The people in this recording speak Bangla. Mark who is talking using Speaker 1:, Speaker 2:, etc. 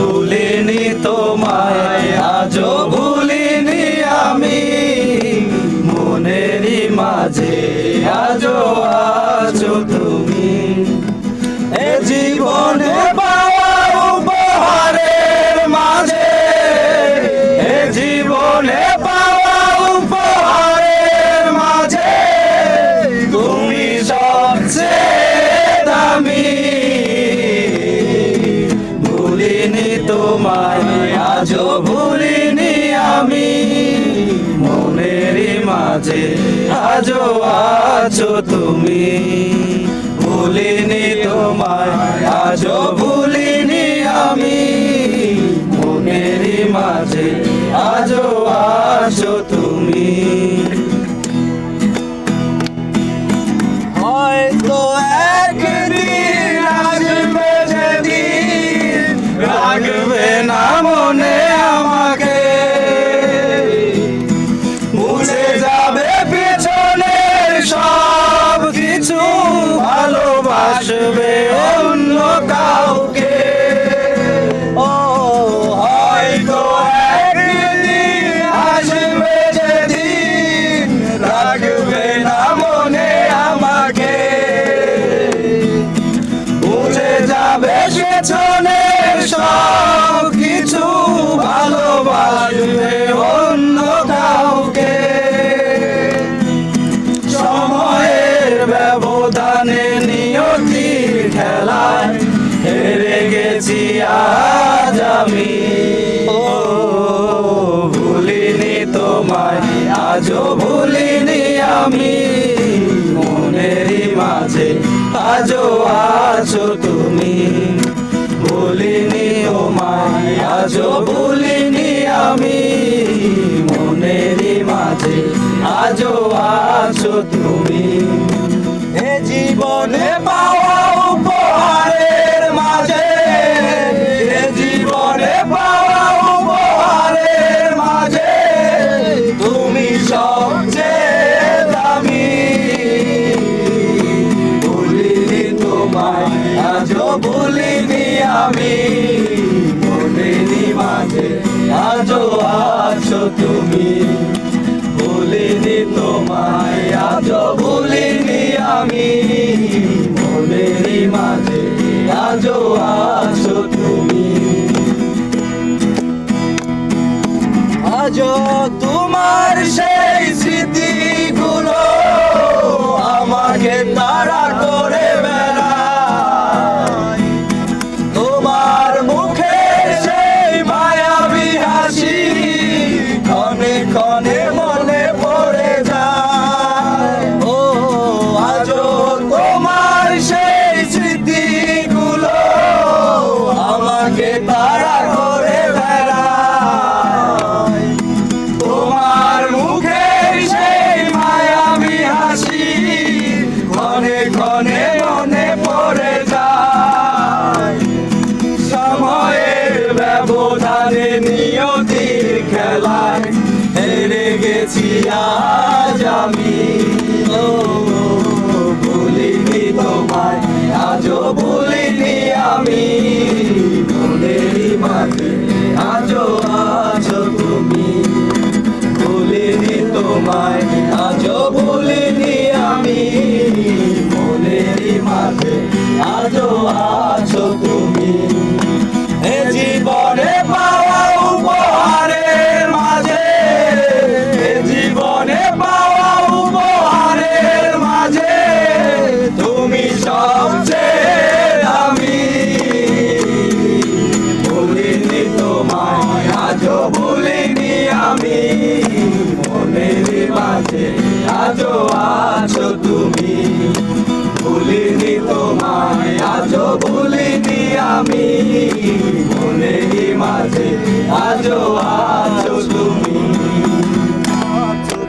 Speaker 1: ভুলিনি তোমায় আজও ভুলিনি আমি, মনেরই মাঝে আজও আছো তুমি। এ জীবনে পাওয়া উপহারের মাঝে, এ জীবনে পাওয়া উপহারের মাঝে তুমি সবচেয়ে দামি। ভুলিনি তোমায় আজও ভুলিনি আমি, মনেরই মাঝে আজও আছো তুমি। ভুলিনি তোমায় আজও ভুলিনি আমি, মনেরই মাঝে আজও আছো তুমি। হয়তো একদিন আসবে যেদিন রাখবে না মনে আমাকে, মুছে যাবে পিছনের সব কিছু, ভালোবাসবে অন্য কাউকে। ও হয়তো একদিন আসবে যেদিন রাখবে না মনে আমাকে, মুছে যাবে পেছনের সব কিছু, ভালোবাসবে অন্য কাউকে। সময়ের ব্যবধানে নিয়তির খেলায় হেরে গেছি আজ আমি। ও ভুলিনি তোমায় আজও ভুলিনি আমি, মনেরই মাঝে আজও আছো তুমি। ভুলিনি তোমায় আজও ভুলিনি আমি, মনেরই মাঝে আজও আছো তুমি। এ জীবনে পাওয়া উপহারের মাঝে, এ জীবনে পাওয়া উপহারের মাঝে তুমি সবচেয়ে দামি। ভুলিনি তোমায় আজও ভুলিনি আমি, মনেরই মাঝে আজও আছো তুমি। ভুলিনি তোমায় আজও ভুলিনি আমি, মনেরই মাঝে আজও আছো।